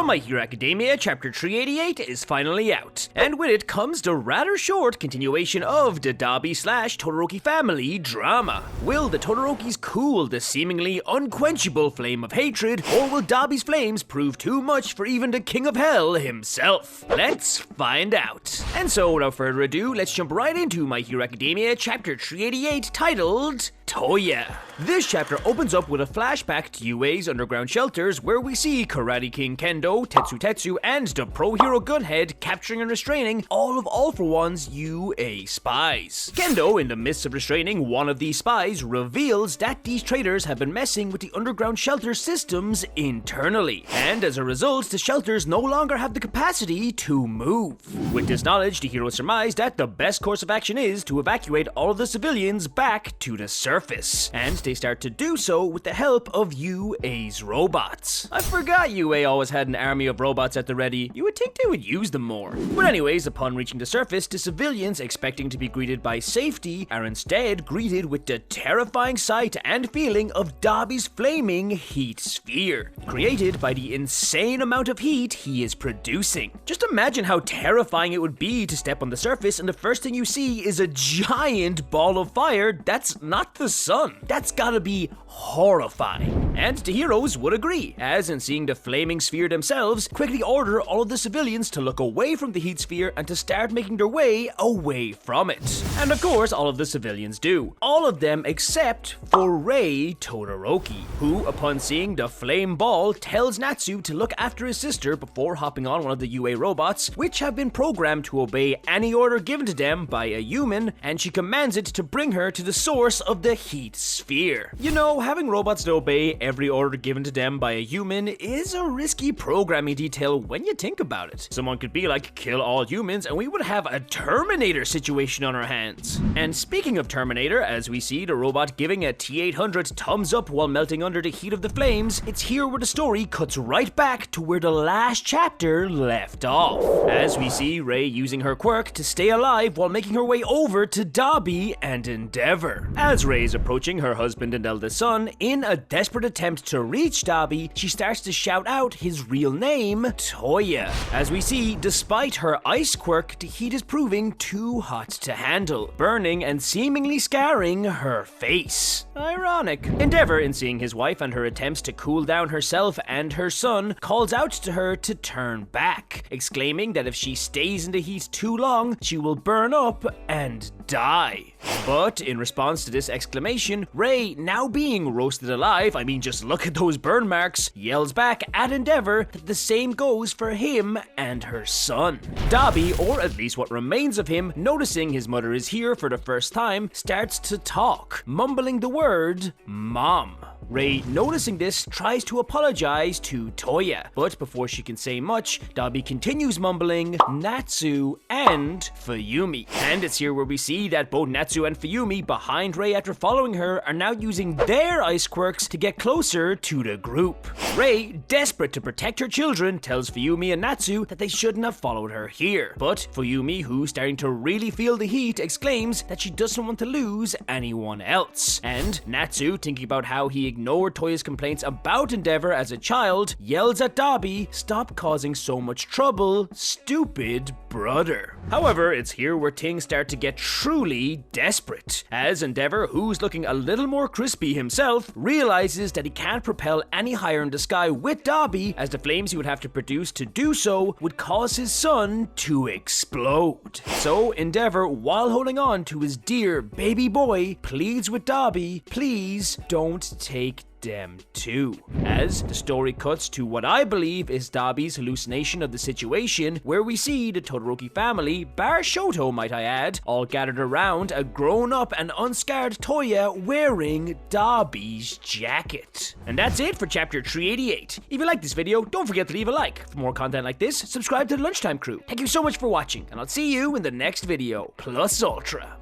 My Hero Academia Chapter 388 is finally out, and with it comes the rather short continuation of the Dabi/Todoroki family drama. Will the Todorokis cool the seemingly unquenchable flame of hatred, or will Dabi's flames prove too much for even the King of Hell himself? Let's find out. And so, without further ado, let's jump right into My Hero Academia Chapter 388 titled Toya. This chapter opens up with a flashback to UA's underground shelters where we see Karate King Kendo, Tetsu, and the pro hero Gunhead capturing and restraining all of All For One's UA spies. Kendo, in the midst of restraining one of these spies, reveals that these traitors have been messing with the underground shelter systems internally, and as a result, the shelters no longer have the capacity to move. With this knowledge, the hero surmised that the best course of action is to evacuate all of the civilians back to the surface, and they start to do so with the help of UA's robots. I forgot UA always had an army of robots at the ready. You would think they would use them more. But anyways, upon reaching the surface, the civilians expecting to be greeted by safety are instead greeted with the terrifying sight and feeling of Dabi's flaming heat sphere, created by the insane amount of heat he is producing. Just imagine how terrifying it would be to step on the surface and the first thing you see is a giant ball of fire that's not the sun. That's gotta be horrifying. And the heroes would agree, as in seeing the flaming sphere themselves, quickly order all of the civilians to look away from the heat sphere and to start making their way away from it. And of course, all of the civilians do. All of them except for Rei Todoroki, who, upon seeing the flame ball, tells Natsu to look after his sister before hopping on one of the UA robots, which have been programmed to obey any order given to them by a human, and she commands it to bring her to the source of the heat sphere. You know, having robots to obey every order given to them by a human is a risky programming detail when you think about it. Someone could be like, kill all humans, and we would have a Terminator situation on our hands. And speaking of Terminator, as we see the robot giving a T-800 thumbs up while melting under the heat of the flames, it's here where the story cuts right back to where the last chapter left off, as we see Rei using her quirk to stay alive while making her way over to Dabi and Endeavor. As Rei is approaching her husband and eldest son, in a desperate attempt to reach Dabi, she starts to shout out his real name, Toya. As we see, despite her ice quirk, the heat is proving too hot to handle, burning and seemingly scarring her face. Ironic. Endeavor, in seeing his wife and her attempts to cool down herself and her son, calls out to her to turn back, exclaiming that if she stays in the heat too long, she will burn up and die. But in response to this exclamation, Rei, now being roasted alive, I mean just look at those burn marks, yells back at Endeavor that the same goes for him and her son. Dabi, or at least what remains of him, noticing his mother is here for the first time, starts to talk, mumbling the word, Mom. Rei, noticing this, tries to apologize to Toya, but before she can say much, Dabi continues mumbling Natsu and Fuyumi. And it's here where we see that both Natsu and Fuyumi, behind Rei after following her, are now using their ice quirks to get closer to the group. Rei, desperate to protect her children, tells Fuyumi and Natsu that they shouldn't have followed her here. But Fuyumi, who's starting to really feel the heat, exclaims that she doesn't want to lose anyone else. And Natsu, thinking about how he ignored Toya's complaints about Endeavor as a child, yells at Dabi, "Stop causing so much trouble, stupid brother." However, it's here where things start to get truly desperate, as Endeavor, who's looking a little more crispy himself, realizes that he can't propel any higher in the sky with Dabi, as the flames he would have to produce to do so would cause his son to explode. So Endeavor, while holding on to his dear baby boy, pleads with Dabi, please don't take them too. As the story cuts to what I believe is Dabi's hallucination of the situation, where we see the Todoroki family, bar Shoto might I add, all gathered around a grown-up and unscarred Toya wearing Dabi's jacket. And that's it for chapter 388. If you like this video, don't forget to leave a like. For more content like this, subscribe to the Lunchtime crew. Thank you so much for watching, and I'll see you in the next video. Plus Ultra.